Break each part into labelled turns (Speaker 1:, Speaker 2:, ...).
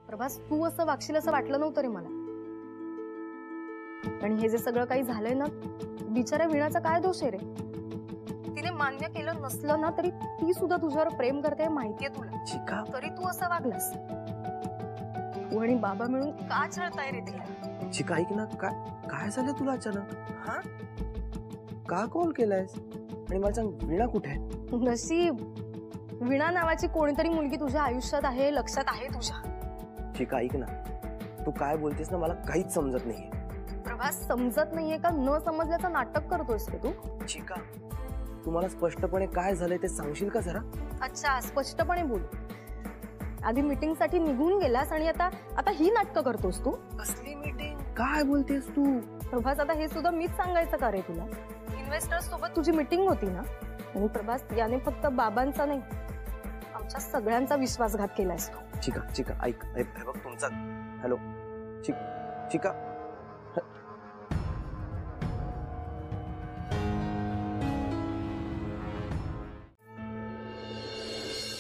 Speaker 1: प्रभास, तू असं वागशील असं वाटलं नव्हतं रे मला. आणि हे जे सगळं काही झालंय ना, बिचाऱ्या वीणाचा काय दोष आहे रे? तिने मान्य केलं नसलं ना तरी ती सुद्धा तुझ्यावर प्रेम करते माहितीये तुला.
Speaker 2: चिका,
Speaker 1: तरी तू असं वागलास. तू आणि बाबा मिळून का छळताय रे तिला?
Speaker 2: चिका ऐक ना, काय झालं तुला अचानक? हा, का कॉल केलायस? आणि मला सांग, वीणा कुठे आहे?
Speaker 1: नशीब, वीणा नावाची कोणीतरी मुलगी तुझ्या आयुष्यात आहे, लक्षात आहे तुझ्या.
Speaker 2: चिका ऐक ना, तू काय बोलतेस ना मला काहीच समजत नाहीये.
Speaker 1: प्रभास, समजत नाहीये का? न समजल्याचं नाटक करतोयस रे तू.
Speaker 2: चिका, तुम्हाला स्पष्टपणे काय झालंय ते सांगशील का जरा?
Speaker 1: अच्छा, स्पष्टपणे बोल. आधी मीटिंग साठी निघून गेलास आणि आता ही नाटकं करतोस तू.
Speaker 2: कसली मीटिंग? काय बोलतेस तू?
Speaker 1: प्रभास, आता हे सुद्धा मीच सांगायचं का रे तुला? इन्व्हेस्टर्स सोबत तुझी मीटिंग होती ना. आणि प्रभास, याने फक्त बाबांचा नाही, आमच्या सगळ्यांचा विश्वासघात केलायस तू.
Speaker 2: चिका चिका ऐक, बघ तुमचा. हॅलो चिका,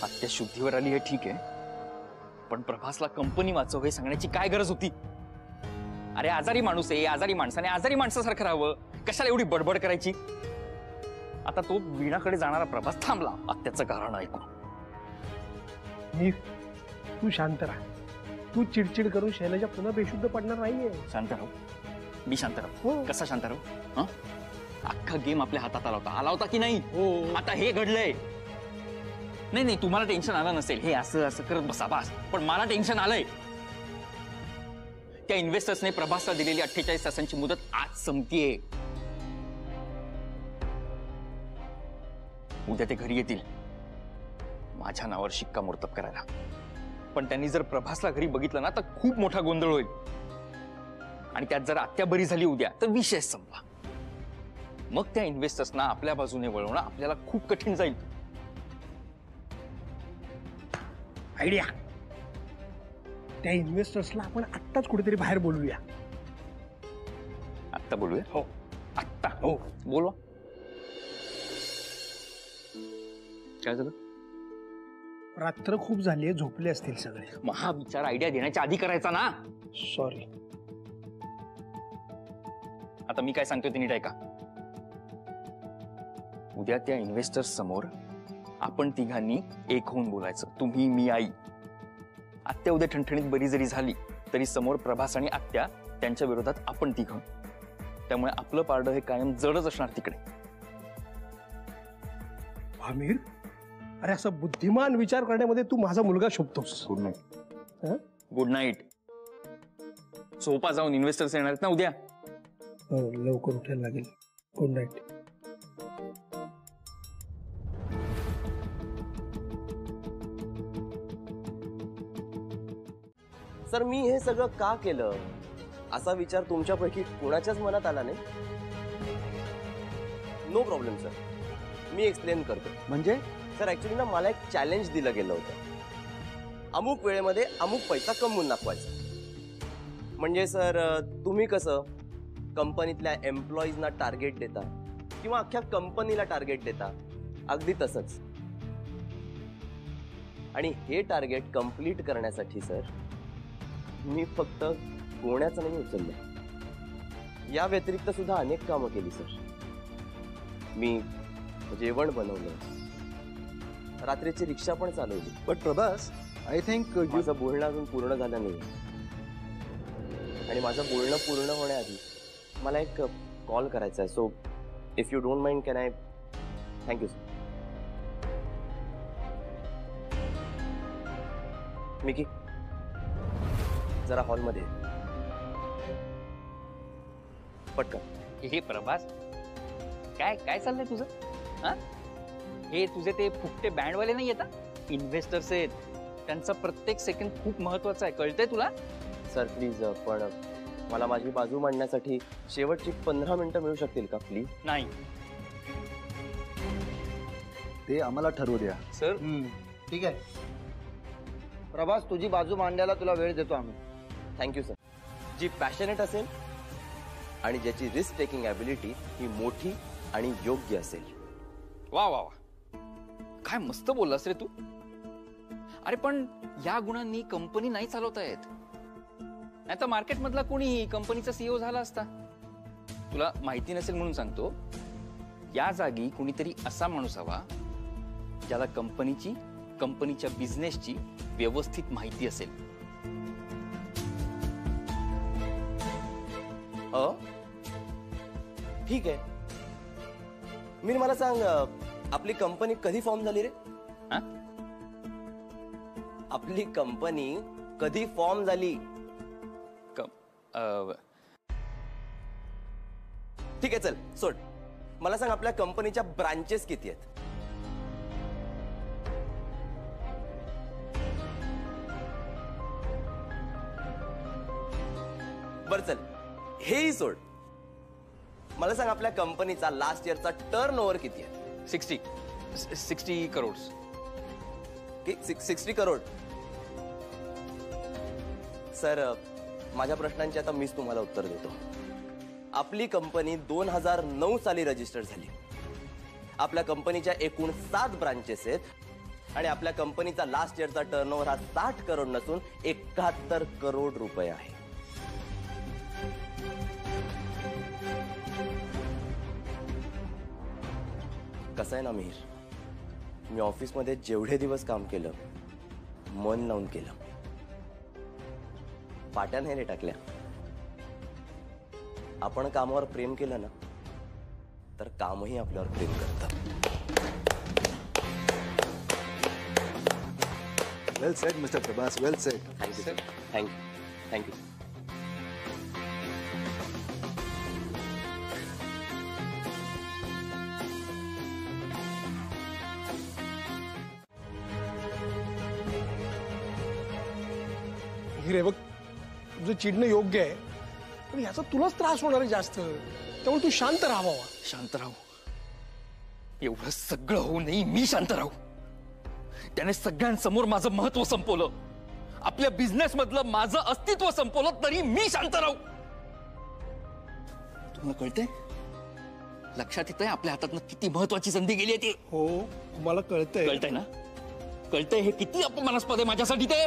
Speaker 3: आत्या शुद्धीवर आली हे ठीक आहे, पण प्रभासला कंपनी वाचव हे सांगण्याची काय गरज होती? अरे आजारी माणूस आहे, आजारी माणसाने आजारी माणसासारखं राहावं, कशाला एवढी बडबड करायची? आता तो वीणाकडे जाणारा प्रभास थांबला आत्याचं कारण ऐकून.
Speaker 4: तू शांत राहा. तू चिडचिड करून शैलजा पुन्हा बेशुद्ध पडणार नाहीये.
Speaker 3: शांत राहू, मी शांत राहू. कसा शांत राहू? अख्खा गेम आपल्या हातात आला होता की नाही? आता हे घडलंय. नाही, तुम्हाला टेन्शन आलं नसेल, हे असं असं करत बसा बास, पण मला टेन्शन आलंय. त्या इन्व्हेस्टर्सने प्रभासला दिलेली 48 तासांची मुदत आज संपतीये. उद्या ते घरी येतील माझ्या नावावर शिक्कामोर्तब करायला. पण त्यांनी जर प्रभासला घरी बघितलं ना तर खूप मोठा गोंधळ होईल. आणि त्यात जर आत्या बरी झाली उद्या तर विषय संपला. मग त्या इन्व्हेस्टर्सना आपल्या बाजूने वळवणं आपल्याला खूप कठीण जाईल.
Speaker 4: आयडिया, त्या इन्व्हेस्टर्सला आपण आत्ताच कुठेतरी बाहेर बोलूया.
Speaker 3: आत्ता बोलूया?
Speaker 4: हो,
Speaker 3: आत्ता. हो, बोलवा. काय झालं?
Speaker 4: रात्र खूप झाली, झोपले असतील सगळे.
Speaker 3: मग हा विचार आयडिया देण्याच्या आधी करायचा ना.
Speaker 4: सॉरी.
Speaker 3: आता मी काय सांगतोय ते नीट ऐका. उद्या त्या इन्व्हेस्टर्स समोर आपण तिघांनी एक होऊन बोलायचं. तुम्ही, मी, आई. आत्या उद्या ठणठणीत बरी जरी झाली तरी समोर प्रभास आणि आत्या, त्यांच्या विरोधात आपण तिघं. त्यामुळे आपलं पारडं हे कायम जडच असणार तिकडे.
Speaker 4: आमिर, अरे असा बुद्धिमान विचार करण्यामध्ये तू माझा मुलगा शोभतोस.
Speaker 3: Good night. Good night. सोपा जाऊन इन्व्हेस्टर्स येणार आहेत ना उद्या.
Speaker 4: लवकर उठायला लागेल. Good night.
Speaker 2: सर, मी हे सगळं का केलं असा विचार तुमच्यापैकी कोणाच्याच मनात आला नाही? नो प्रॉब्लेम सर, मी एक्सप्लेन करतो.
Speaker 5: म्हणजे
Speaker 2: सर, ऍक्च्युली ना मला एक चॅलेंज दिलं गेलं होतं. अमुक वेळेमध्ये अमुक पैसा कमवून दाखवायचा. म्हणजे सर, तुम्ही कसं कंपनीतल्या एम्प्लॉईजना टार्गेट देता किंवा अख्ख्या कंपनीला टार्गेट देता, अगदी तसंच. आणि हे टार्गेट कंप्लीट करण्यासाठी सर मी फक्त गोण्याचं नाही उचललं, या व्यतिरिक्त सुद्धा अनेक कामं केली सर. मी जेवण बनवलं, रात्रीची रिक्षा पण चालवली.
Speaker 5: बट प्रभास, आय थिंक
Speaker 2: माझं बोलणं अजून पूर्ण झालं नाही. आणि माझं बोलणं पूर्ण होण्याआधी मला एक कॉल करायचा आहे. So if you don't mind, can I? Thank you sir. Mickey, जरा हॉलमध्ये पटकन.
Speaker 3: हे प्रभास, काय काय चाललंय तुझं? हा, हे तुझे ते फुकटे बँडवाले नाही येतात, इन्व्हेस्टर्स आहेत. त्यांचा प्रत्येक सेकंड खूप महत्वाचा आहे, कळतंय तुला?
Speaker 2: सर प्लीज, पण मला माझी बाजू मांडण्यासाठी शेवटची 15 मिनिटं मिळू शकतील का प्लीज?
Speaker 3: नाही,
Speaker 5: ते आम्हाला ठरवू द्या.
Speaker 3: सर
Speaker 6: ठीक आहे प्रभास, तुझी बाजू मांडायला तुला वेळ देतो आम्ही.
Speaker 2: Thank you sir. जी पॅशनेट असेल आणि ज्याची रिस्क टेकिंग ॲबिलिटी ही मोठी आणि योग्य असेल.
Speaker 3: वा वा वा, काय मस्त बोललास रे तू. अरे पण या गुणांनी कंपनी नाही चालवता येत. नाही तर मार्केट मधला कोणीही कंपनीचा सीईओ झाला असता. तुला माहिती नसेल म्हणून सांगतो, या जागी कुणीतरी असा माणूस हवा ज्याला कंपनीची, कंपनीच्या बिझनेसची व्यवस्थित माहिती असेल.
Speaker 2: ठीक आहे. मला सांग, आपली कंपनी कधी फॉर्म झाली रे?
Speaker 3: हा?
Speaker 2: आपली कंपनी कधी फॉर्म झाली? ठीक आहे, चल सोड. मला सांग, आपल्या कंपनीच्या ब्रांचेस किती आहेत? बर चल, हेही सोड. मला सांग, आपल्या कंपनीचा लास्ट इयरचा टर्नओव्हर किती आहे?
Speaker 3: 60 करोड.
Speaker 2: 60 करोड. सर, माझ्या प्रश्नांची आता मीच तुम्हाला उत्तर देतो. आपली कंपनी 2009 साली रजिस्टर झाली. आपल्या कंपनीच्या एकूण 7 ब्रांचेस आहेत आणि आपल्या कंपनीचा लास्ट इयरचा टर्नओव्हर हा 60 करोड नसून 71 करोड रुपये आहे. कसं आहे ना मिहीर, मी ऑफिसमध्ये जेवढे दिवस काम केलं, मन लावून केलं. पाट्या नाही रे टाकल्या. आपण कामावर प्रेम केलं ना, तर कामही आपल्यावर प्रेम करतं.
Speaker 5: वेल सेड मिस्टर प्रभास, वेल सेड.
Speaker 2: Thank you sir. थँक्यू.
Speaker 4: हिरे बघ, तुझं चिडणं योग्य आहे, पण याचा तुलाच त्रास होणार आहे जास्त. त्यामुळे तू शांत राहावा.
Speaker 3: शांत राहू? एवढं सगळं होऊ नये मी शांत राहू? त्याने सगळ्यांसमोर माझं महत्व संपवलं, आपल्या बिझनेस मधलं माझं अस्तित्व संपवलं, तरी मी शांत राहू? तुम्हाला कळतंय? लक्षात येतंय आपल्या हातातनं किती महत्वाची संधी गेली आहे ती?
Speaker 4: हो, मला कळतंय.
Speaker 3: कळतंय ना? कळतंय हे किती अपमानास्पद आहे माझ्यासाठी ते?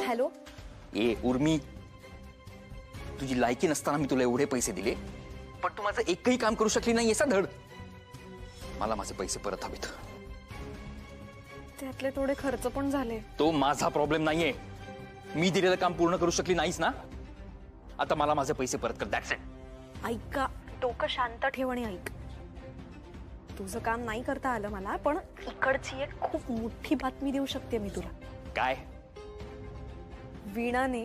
Speaker 1: हॅलो.
Speaker 3: ए उर्मी, तुझी लायकी नसताना मी तुला एवढे पैसे दिले, पण तू माझं एकही काम करू शकली नाही असा धड. मला माझे पैसे परत हवेत.
Speaker 1: त्यातले थोडे खर्च पण झाले.
Speaker 3: तो माझा प्रॉब्लेम नाहीये. मी दिलेलं काम पूर्ण करू शकली नाहीस ना, आता मला माझे पैसे परत कर. That's it.
Speaker 1: ऐका, डोकं शांत ठेव आणि ऐक. तुझं काम नाही करता आलं मला, पण इकडची एक खूप मोठी बातमी देऊ शकते मी तुला.
Speaker 3: काय?
Speaker 1: वीणाने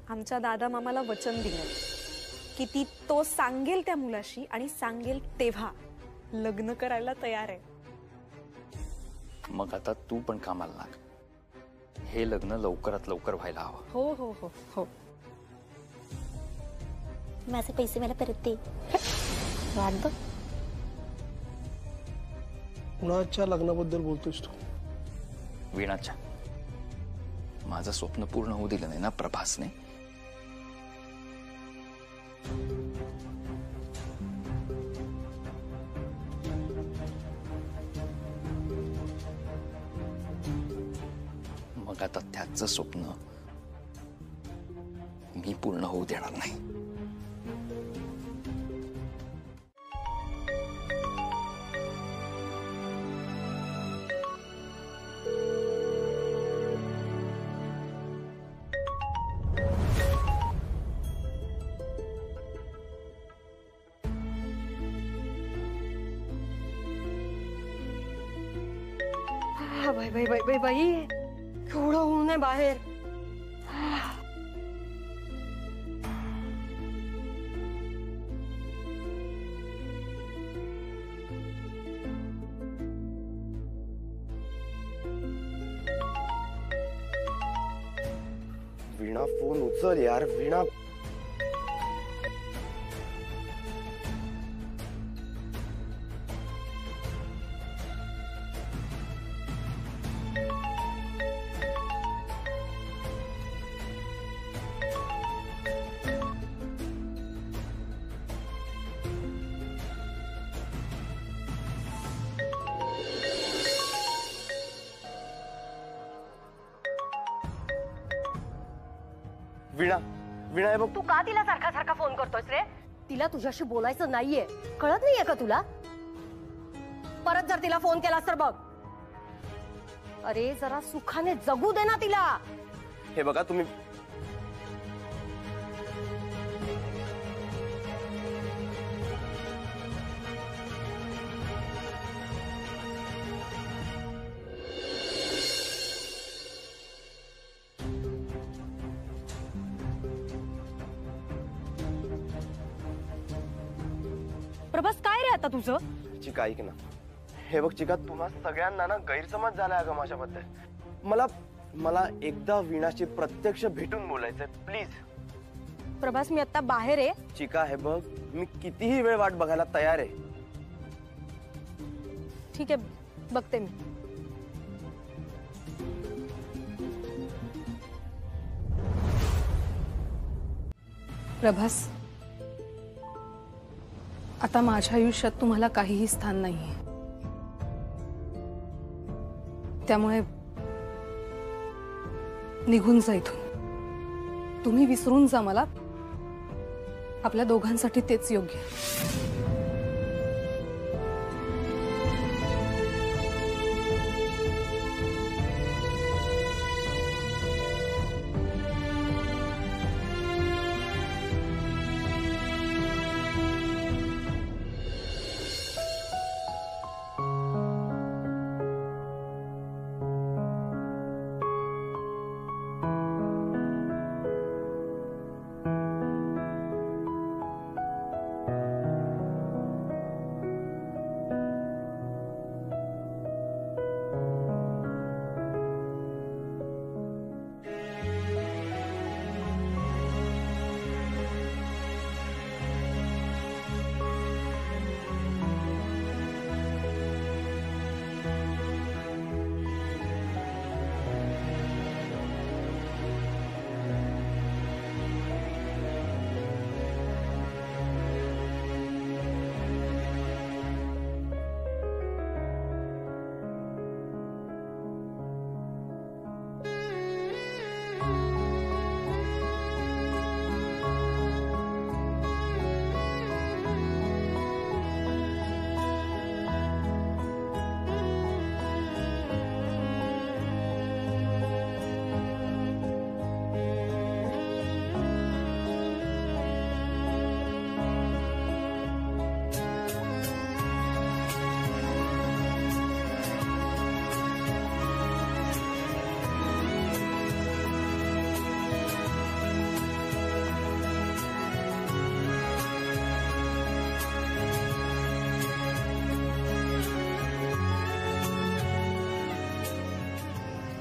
Speaker 1: आमच्या दादा मामाला वचन दिलं की ती तो सांगेल त्या मुलाशी आणि सांगेल तेव्हा लग्न करायला तयार आहे.
Speaker 3: मग आता तू पण कामाला लाग. हे लग्न लवकरात लवकर व्हायला हवं.
Speaker 1: हो हो हो हो.
Speaker 7: माझे पैसे मला परत दे. वाट बघ.
Speaker 4: कुणाच्या लग्नाबद्दल बोलतोस तू?
Speaker 3: वीणाच्या. माझं स्वप्न पूर्ण होऊ दिलं नाही ना प्रभासने. मग आता त्याचं स्वप्न मी पूर्ण होऊ देणार नाही.
Speaker 1: बाई बाई बाई बाई बाई, केवढं ऊन आहे बाहेर.
Speaker 2: वीणा, फोन उचल यार. वीणा, वीणा वीणा हे बघ
Speaker 1: तू का तिला सारखा सारखा फोन करतोयस रे? तिला तुझ्याशी बोलायचं नाहीये, कळत नाहीये का तुला? परत जर तिला फोन केलास तर बघ. अरे जरा सुखाने जगू दे ना तिला.
Speaker 2: हे बघा तुम्ही
Speaker 1: प्रभास काय रे आता तुझं?
Speaker 2: चिका ऐक ना. हे बघ चिका, तुम्हा सगळ्यांना ना गैरसमज झालाय अगं माझ्याबद्दल. मला मला एकदा वीणाशी प्रत्यक्ष भेटून बोलायचंय प्लीज.
Speaker 1: प्रभास मी आता बाहेर आहे.
Speaker 2: चिका हे बघ, मी कितीही वेळ वाट बघायला तयार आहे.
Speaker 1: ठीक आहे, बघते मी.
Speaker 8: प्रभास, आता माझ्या आयुष्यात तुम्हाला काहीही स्थान नाहीये. त्यामुळे निघून जा इथून. तुम्ही विसरून जा मला. आपल्या दोघांसाठी तेच योग्य आहे.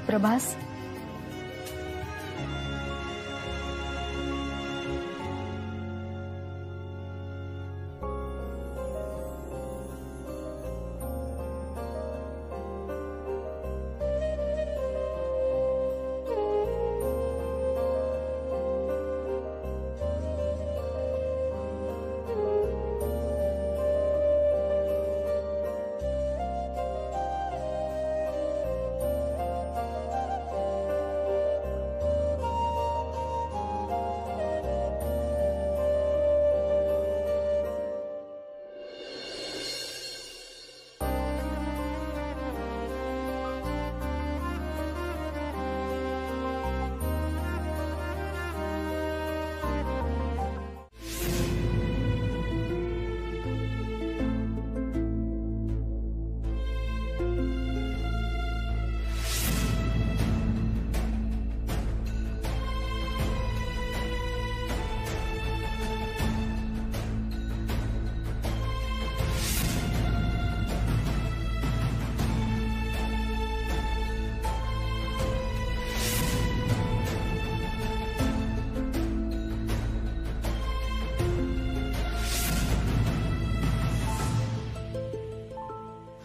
Speaker 8: Prabhas,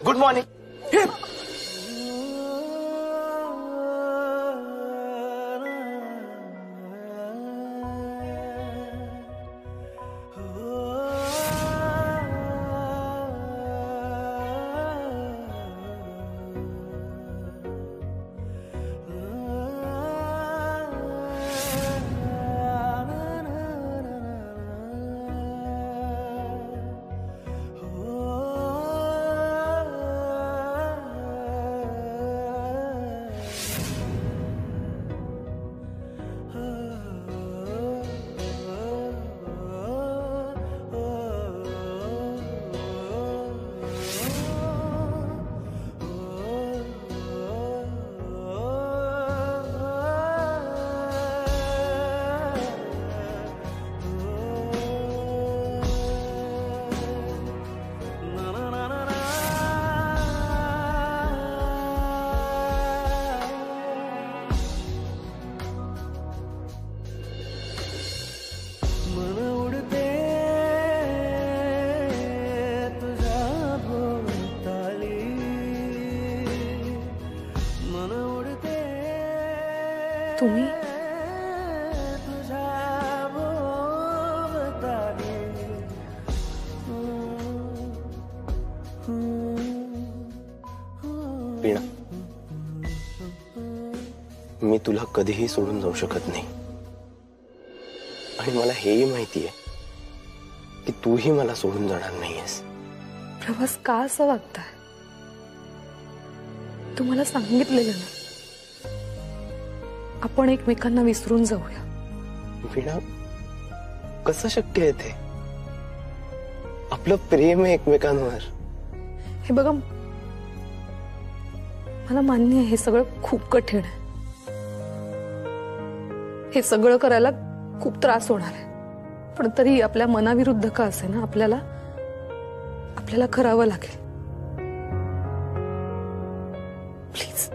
Speaker 2: good morning.
Speaker 9: मन उडते तुझ्या भोवताली, मन उडते
Speaker 8: तुम्ही
Speaker 9: तुझ्या भोवताली.
Speaker 2: वीणा, मी तुला कधीही सोडून जाऊ शकत नाही आणि मला हेही माहितीये की तूही मला सोडून जाणार नाहीयेस.
Speaker 8: प्रभास का असं वागताय? तुम्हाला सांगितलेलं ना आपण एकमेकांना विसरून जाऊया.
Speaker 2: वीणा, कसं शक्य आहे ते? आपलं प्रेम आहे एकमेकांवर.
Speaker 8: हे बघा, मला मान्य आहे हे सगळं खूप कठीण आहे. हे सगळं करायला खूप त्रास होणार आहे, पण तरी आपल्या मनाविरुद्ध का असे ना आपल्याला करावं लागेल. प्लीज.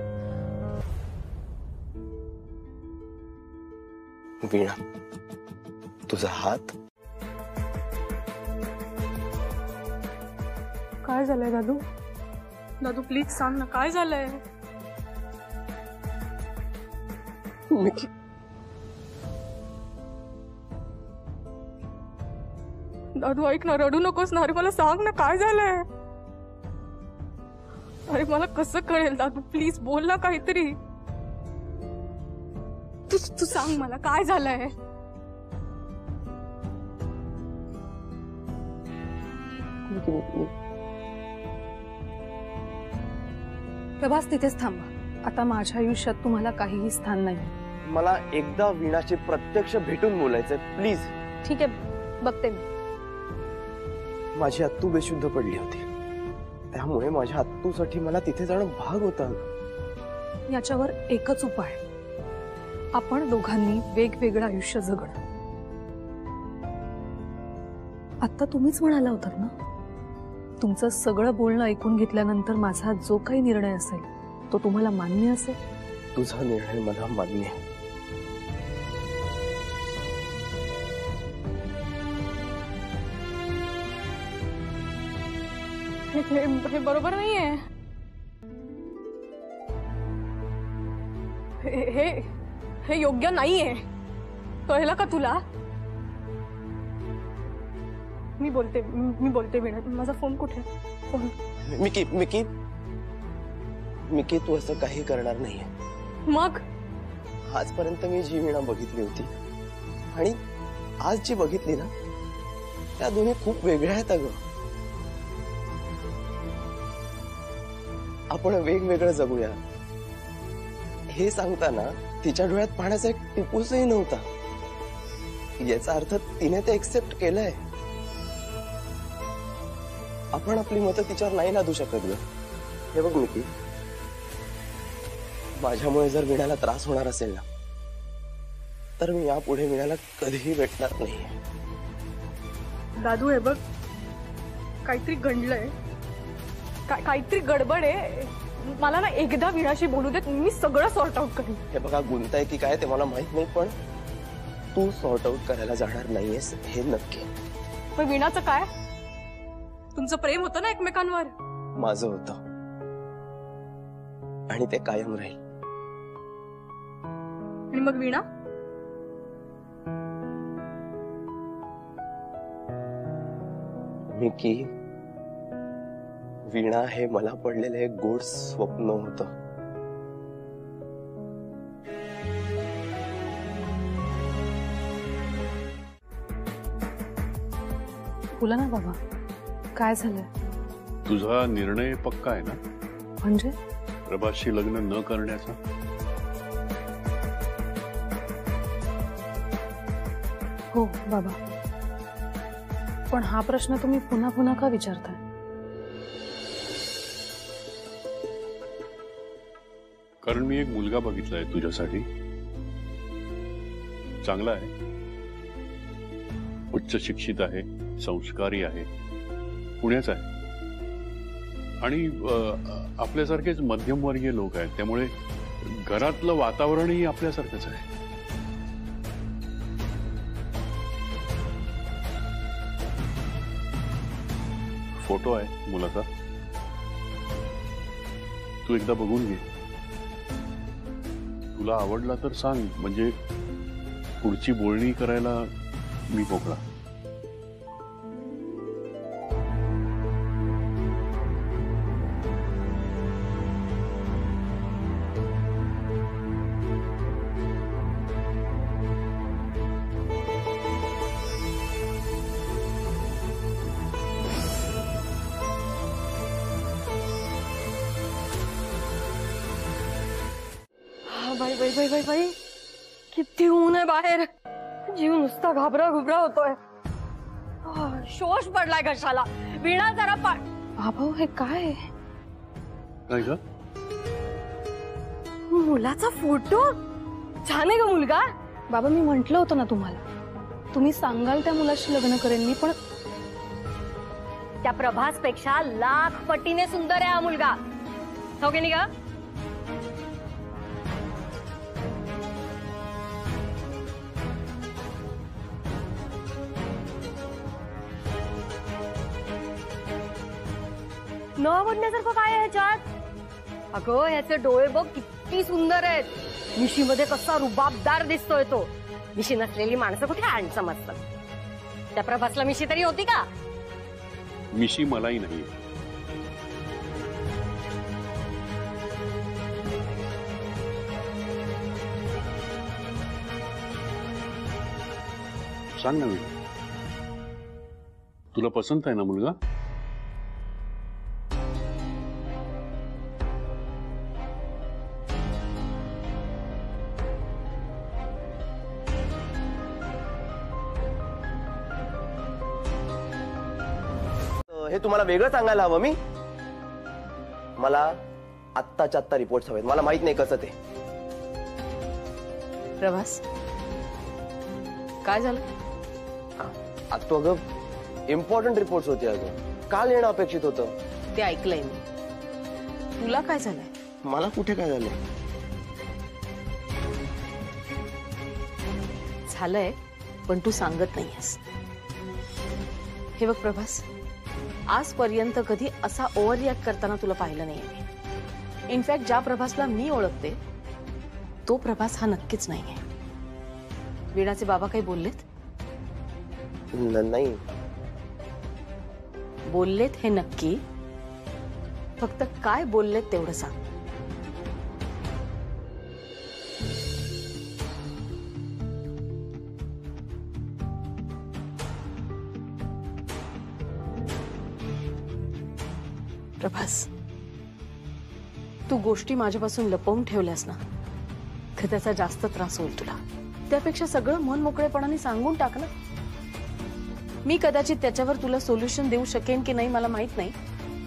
Speaker 2: वीणा, तुझा हात.
Speaker 8: काय झालंय दादू? दादू प्लीज सांग ना, काय झालंय?
Speaker 2: मिकी,
Speaker 8: दादू ऐक ना, रडू नकोस ना. अरे मला सांग ना काय झालंय. अरे मला कसं कळेल दादू, प्लीज बोल ना काहीतरी. तू सांग मला काय झालंय. प्रभास तिथेच थांबा. आता माझ्या आयुष्यात तुम्हाला काहीही स्थान नाही.
Speaker 2: मला एकदा वीणाशी प्रत्यक्ष भेटून बोलायचंय, प्लीज.
Speaker 8: ठीक आहे, बघते मी.
Speaker 2: माझी अत्तू बेशुद्ध पडली होती, त्यामुळे माझ्या अत्तूसाठी मला तिथे जाणं भाग होतं.
Speaker 8: याच्यावर एकच उपाय, आपण दोघांनी वेगवेगळं आयुष्य जगणं. आता तुम्हीच म्हणाला होतात ना, तुमचं सगळं बोलणं ऐकून घेतल्यानंतर माझा जो काही निर्णय असेल तो तुम्हाला मान्य असेल.
Speaker 2: तुझा निर्णय मला मान्य आहे.
Speaker 8: हे बरोबर नाहीये. हे योग्य नाहीये, कळलं का तुला? मी बोलते वीणा. माझा फोन कुठे? फोन.
Speaker 2: मिकी मिकी मिकी, तू असं काही करणार नाहीये.
Speaker 8: मग
Speaker 2: आजपर्यंत मी जी वीणा बघितली होती आणि आज जी बघितली ना, त्या दोन्ही खूप वेगळ्या आहेत अगं. आपण वेगवेगळं जगूया हे सांगताना तिच्या डोळ्यात पाण्याचा एक टिपूसही नव्हता. याचा अर्थ तिने ते एक्सेप्ट केलंय. आपण आपली मतं तिच्यावर नाही लादू शकत ग. हे बघ मिकी, माझ्यामुळे जर वीणाला त्रास होणार असेल ना, तर मी यापुढे वीणाला कधीही भेटणार नाही.
Speaker 8: दादू हे बघ, काहीतरी गंडलंय, काहीतरी गडबड आहे. मला ना एकदा वीणाशी बोलू देत, मी सगळं सॉर्ट आउट करेन.
Speaker 2: हे बघा, गुंताय की काय ते मला माहित नाही, पण तू सॉर्ट आउट करायला जाणार नाहीयेस हे नक्की.
Speaker 8: पण वीणाचं काय? तुमचं प्रेम होतं ना एकमेकांवर.
Speaker 2: माझं होतं आणि ते कायम राहील.
Speaker 8: आणि मग वीणा?
Speaker 2: मिकी, वीणा हे मला पडलेलं एक गोड स्वप्न होतं.
Speaker 8: बोला ना बाबा, काय झालंय?
Speaker 10: तुझा निर्णय पक्का आहे ना?
Speaker 8: म्हणजे
Speaker 10: प्रभासशी लग्न न करण्याचा?
Speaker 8: हो बाबा, पण हा प्रश्न तुम्ही पुन्हा पुन्हा का विचारताय?
Speaker 10: कारण मी एक मुलगा बघितलाय तुझ्यासाठी. चांगला आहे, उच्च शिक्षित आहे, संस्कारी आहे, पुण्याचा आहे आणि आपल्यासारखेच मध्यमवर्गीय लोक आहेत, त्यामुळे घरातलं वातावरणही आपल्यासारखंच आहे. फोटो आहे मुलाचा, तू एकदा बघून घे. तुला आवडला तर सांग, म्हणजे पुढची बोलणी करायला मी मोकळा.
Speaker 1: बाई बाई बाई बाई बाई, किती ऊन आहे बाहेर. जीव नुसता घाबरा घुबरा होतोय. शोष पडलाय घशाला. वीणा जरा
Speaker 8: बाबा हे काय?
Speaker 10: काय ग?
Speaker 1: मुलाचा फोटो छान आहे का मुलगा?
Speaker 8: बाबा मी म्हंटल होतं ना तुम्हाला, तुम्ही सांगाल त्या मुलाशी लग्न करेन मी, पण
Speaker 1: त्या प्रभास पेक्षा लाख पटीने सुंदर आहे हा मुलगा. हो की नाही का? न आवडण्यासारखं काय आहे ह्याच्यात? अगं ह्याचे डोळे बघ किती सुंदर आहेत. मिशीमध्ये कसा रुबाबदार दिसतोय तो. मिशी नसलेली माणसं कुठे हँडसम असतात. त्या प्रभासला मिशी तरी होती का?
Speaker 10: मिशी मलाही नाही. सांग ना मी, तुला पसंत आहे ना मुलगा?
Speaker 2: हे तुम्हाला वेगळं सांगायला हवं मी. मला आत्ताच्या आत्ता रिपोर्ट्स हवेत. मला माहित नाही कसं ते.
Speaker 8: प्रभास काय झालं?
Speaker 2: तू अगं इम्पॉर्टंट रिपोर्ट्स होते अगं. काल येणं अपेक्षित होतं.
Speaker 8: ते ऐकलंय मी. तुला काय झालंय?
Speaker 2: मला कुठे काय झालं?
Speaker 8: झालंय पण तू सांगत नाहीयेस. हे बघ प्रभास, आजपर्यंत कधी असा ओव्हर रिॲक्ट करताना तुला पाहिलं नाहीये. इनफॅक्ट ज्या प्रभासला मी ओळखते तो प्रभास हा नक्कीच नाहीये. वीणाचे बाबा काही बोललेत?
Speaker 2: नाही.
Speaker 8: बोललेत हे नक्की, फक्त काय बोललेत तेवढं सांग. प्रभास, तू गोष्टी माझ्यापासून लपवून ठेवल्यास ना तर त्याचा जास्त त्रास होईल तुला. त्यापेक्षा सगळं मन मोकळेपणाने सांगून टाक ना. मी कदाचित त्याच्यावर तुला सोल्युशन देऊ शकेन की नाही मला माहित नाही,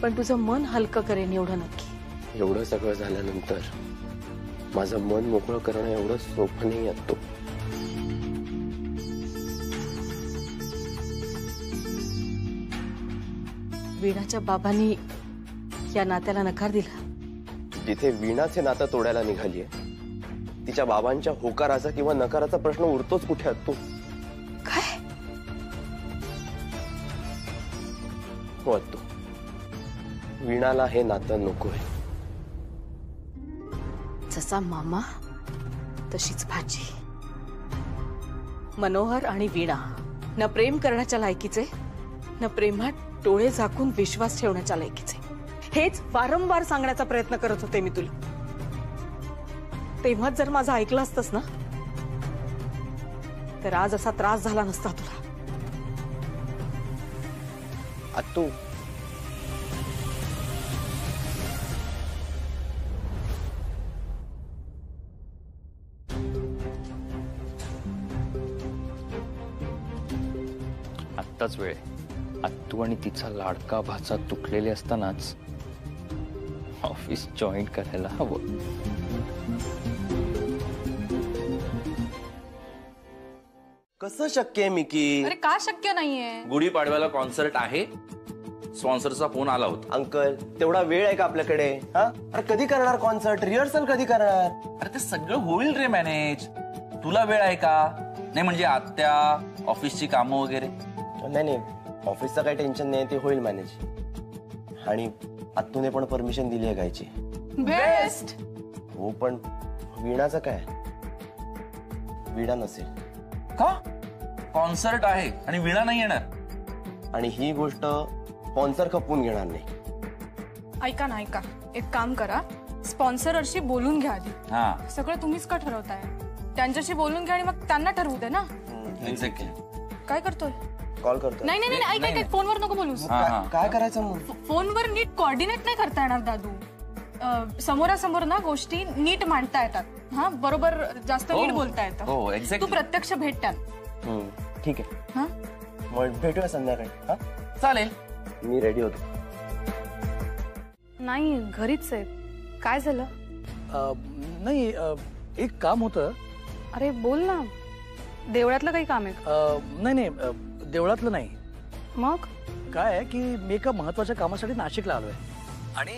Speaker 8: पण तुझं मन हलकं करेन एवढं नक्की.
Speaker 2: एवढं सगळं झाल्यानंतर माझं मन मोकळं करणं एवढं सोपं नाही असतो.
Speaker 8: वीणाच्या बाबांनी या नात्याला नकार दिला.
Speaker 2: जिथे वीणाचे नातं तोडायला निघालीये तिच्या बाबांच्या होकाराचा किंवा नकाराचा प्रश्न उरतोच कुठे असतो.
Speaker 8: काय?
Speaker 2: हो असतो. वीणाला हे नातं नकोय.
Speaker 8: जसा मामा तशीच भाजी. मनोहर आणि वीणा न प्रेम करण्याच्या लायकीचे, न प्रेमात डोळे झाकून विश्वास ठेवण्याच्या लायकीचे. हेच वारंवार सांगण्याचा प्रयत्न करत होते मी तुला. तेव्हाच जर माझं ऐकलं असतंस ना तर आज असा त्रास झाला नसता तुला.
Speaker 2: आत्तू,
Speaker 3: आत्ताच वेळ. आत्तू आणि तिचा लाडका भाचा तुटलेले असतानाच ऑफिस जॉईन करायला हवं.
Speaker 2: कसं शक्य आहे मिकी?
Speaker 8: अरे का शक्य नाहीये?
Speaker 11: गुढीपाडव्याला कॉन्सर्ट आहे. स्पॉन्सरचा फोन आला होता.
Speaker 2: अंकल, तेवढा वेळ आहे का आपल्याकडे? हा, अरे कधी करणार कॉन्सर्ट? रिहर्सल कधी करणार?
Speaker 11: अरे ते सगळं होईल रे मॅनेज. तुला वेळ आहे का? नाही म्हणजे आत्या, ऑफिसची कामं वगैरे.
Speaker 2: नाही नाही, ऑफिसचं काही टेन्शन नाही, ते होईल मॅनेज. आणि आत्तूने पण परमिशन दिली आहे गायची.
Speaker 8: बेस्ट.
Speaker 2: हो पण वीणाचं काय? वीणा नसेल.
Speaker 11: का? कॉन्सर्ट आहे आणि वीणा नाही येणार.
Speaker 2: आणि ही गोष्ट स्पॉन्सर खपवून घेणार नाही.
Speaker 12: ऐका ना, ऐका, एक काम करा, स्पॉन्सरशी बोलून घ्या आधी.
Speaker 11: हा,
Speaker 12: सगळं तुम्हीच का ठरवताय? त्यांच्याशी बोलून घ्या आणि मग त्यांना ठरवू दे ना.
Speaker 11: एक्झॅक्टली.
Speaker 12: काय करतोय?
Speaker 2: कॉल करतो.
Speaker 12: नाही नाही नाही, ऐक ऐक, फोनवर नको बोलूस.
Speaker 2: काय करायचं मग?
Speaker 12: फोनवर नीट कोऑर्डिनेट नाही करता येणार दादू. समोरासमोर ना गोष्टी नीट मांडता येतात. हा, बरोबर, जास्त नीट बोलता येतं.
Speaker 11: हो,
Speaker 12: तू
Speaker 11: एक्झॅक्टली.
Speaker 12: प्रत्यक्ष भेट त्यांना.
Speaker 2: ठीक आहे.
Speaker 12: हा,
Speaker 2: मग भेटूया संध्याकाळी. हा,
Speaker 11: चालेल.
Speaker 2: मी रेडी होतो.
Speaker 12: नाही, घरीच आहे. काय झालं?
Speaker 13: नाही, एक काम होतं.
Speaker 12: अरे बोल ना, देवळातलं काही काम आहे?
Speaker 13: नाही नाही, देवळातलं नाही.
Speaker 12: मग
Speaker 13: काय आहे की मी एका महत्वाच्या कामासाठी नाशिकला आलोय आणि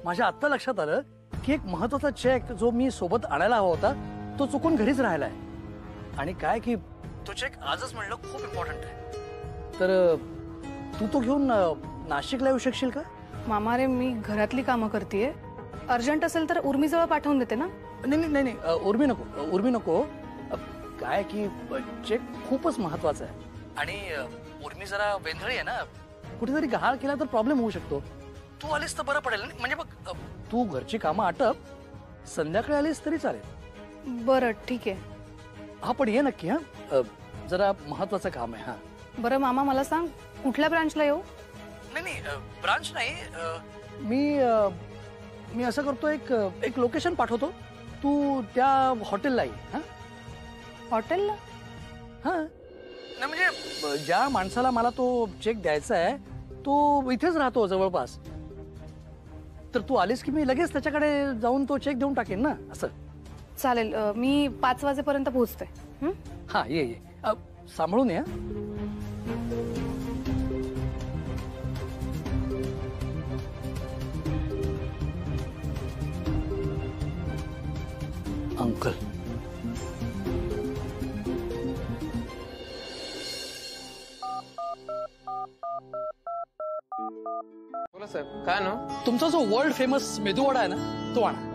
Speaker 13: माझ्या आत्ता लक्षात आलं की एक महत्वाचा चेक जो मी सोबत आणायला हवा होता तो चुकून घरीच राहिलाय. आणि काय की तो चेक आजच म्हणलं खूप इम्पॉर्टंट आहे. तर तू तो घेऊन नाशिकला येऊ शकशील का?
Speaker 12: मामा रे, मी घरातली कामं करतेय. अर्जंट असेल तर उर्मीजवळ पाठवून देते ना.
Speaker 13: नाही नाही नाही, उर्मी नको. काय की चेक खूपच महत्वाचा आहे आणि उर्मी जरा वेंधळी आहे ना, कुठेतरी गहाळ केला तर प्रॉब्लेम होऊ शकतो. तू आलीस तर बरं पडेल. म्हणजे बघ, तू घरची कामं आटप, संध्याकाळी आलीस तरी चालेल.
Speaker 12: बरं, ठीक आहे.
Speaker 13: हा, पण ये नक्की. हा, जरा महत्वाचं काम आहे. हा,
Speaker 12: बरं मामा, मला सांग, कुठल्या ब्रांचला येऊ?
Speaker 13: नाही नाही, ब्रांच नाही. मी असं करतो, एक लोकेशन पाठवतो, तू त्या हॉटेलला ये. हा,
Speaker 12: हॉटेलला?
Speaker 13: हा, नाही म्हणजे ज्या माणसाला मला तो चेक द्यायचा आहे तो इथेच राहतो जवळपास. तर तू आलीस की मी लगेच त्याच्याकडे जाऊन तो चेक देऊन टाकेन ना. असं
Speaker 12: चालेल. मी 5 वाजेपर्यंत पोहोचते.
Speaker 13: हा, ये सांभाळून ये. अंकल,
Speaker 14: बोला साहेब, काय ना?
Speaker 13: तुमचा जो वर्ल्ड फेमस मेदूवडा आहे ना, तो आणा.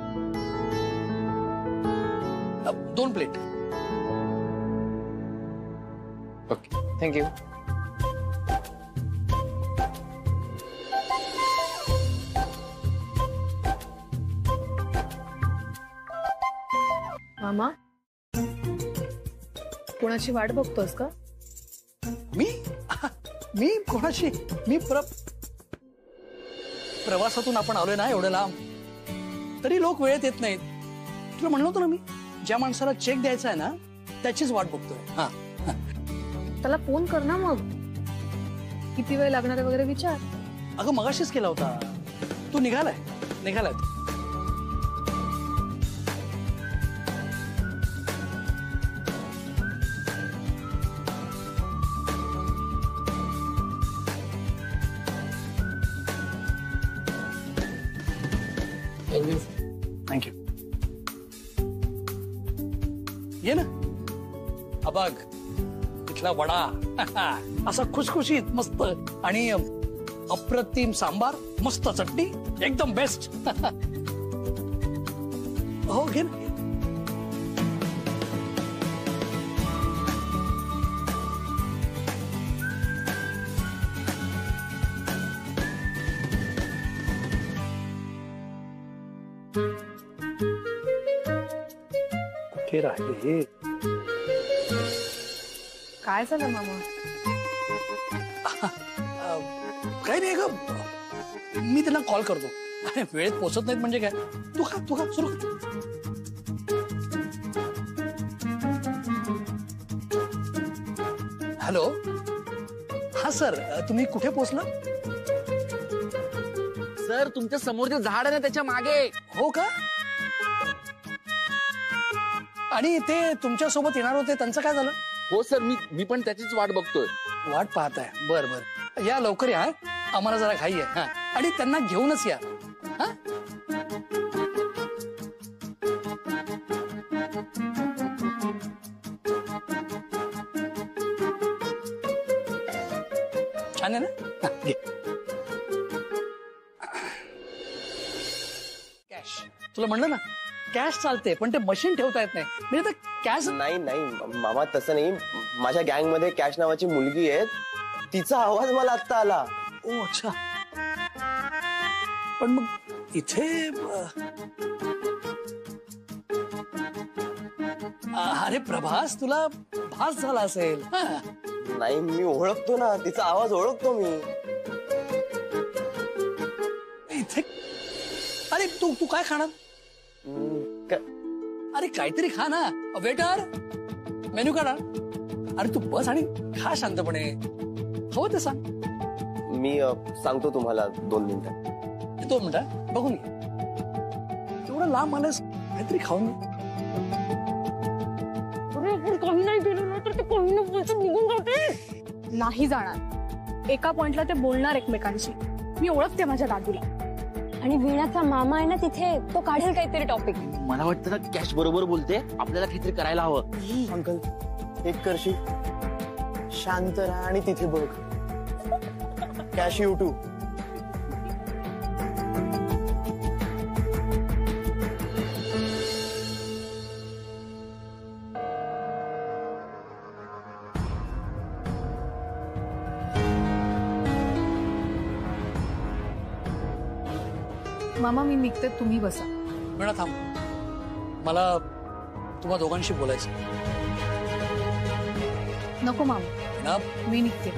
Speaker 13: 2 प्लेट.
Speaker 14: Okay, thank you.
Speaker 12: मामा, कोणाची वाट बघतोस का?
Speaker 13: मी कोणाची? मी प्रवासातून आपण आलोय ना एवढं लांब, तरी लोक वेळेत येत नाहीत. तुला म्हणलं होतं ना मी, ज्या माणसाला चेक द्यायचा आहे ना त्याचीच वाट बघतोय. हा,
Speaker 12: त्याला फोन कर ना. मग किती वेळ लागणार वगैरे विचार.
Speaker 13: अगं मगाशीच केला होता. तू निघालाय. थँक्यू. ये ना. अबघ, इथला वडा असा खुशखुशीत मस्त आणि अप्रतिम सांबार, मस्त चटणी, एकदम बेस्ट. हो, घे ना. कुठे राहिले?
Speaker 12: काय झालं मामा?
Speaker 13: काही नाही ग, मी त्यांना कॉल करतो. वेळेत पोहोचत नाहीत म्हणजे काय. तू खा सुरू. हॅलो. हा सर, तुम्ही कुठे पोहोचला?
Speaker 14: सर, तुमच्या समोर जे झाड आहे ना त्याच्या मागे.
Speaker 13: हो का? आणि ते तुमच्या सोबत येणार होते, त्यांचं काय झालं?
Speaker 14: हो सर, मी पण त्याचीच वाट बघतोय.
Speaker 13: वाट पाहताय? बर, या लवकर या. आम्हाला जरा घाई आहे. आणि त्यांना घेऊनच या. हा, छान आहे ना. तुला म्हणलं ना कॅश चालते पण ते मशीन ठेवता येत नाही म्हणजे कॅश
Speaker 2: नाही नाही मामा तसं नाही. माझ्या गँग मध्ये कॅश नावाची मुलगी आहे, तिचा आवाज मला आत्ता आला.
Speaker 13: ओ अच्छा. पण मग इथे अरे प्रभास तुला भास झाला असेल.
Speaker 2: नाही मी ओळखतो ना, तिचा आवाज ओळखतो मी.
Speaker 13: इथे अरे तू तू काय खाणार? अरे काहीतरी खा ना. वेटर मेन्यू काढा. अरे तू बस आणि खा शांतपणे. हो ते सांग.
Speaker 2: मी सांगतो तुम्हाला 2 मिनिटात.
Speaker 13: 2 मिनिटात बघून घे. तेवढं लांब आलंस काहीतरी खाऊन
Speaker 12: काही नाही केलं ना तर ते काही निघून जाते. नाही जाणार. एका पॉइंटला ते बोलणार एकमेकांशी. मी ओळखते माझ्या दादूला.
Speaker 1: आणि वीणाचा मामा आहे ना तिथे, तो काढेल काहीतरी टॉपिक.
Speaker 6: मला वाटतं ना कॅश बरोबर बोलते, आपल्याला काहीतरी करायला हवं.
Speaker 2: अंकल एक करशील, शांत राहा आणि तिथे बघ. Catch you too.
Speaker 12: मामा मी निघते, तुम्ही बसा.
Speaker 13: वेळा थांब. मला तुम्हा दोघांशी बोलायचं.
Speaker 12: नको मामा, मी निघते.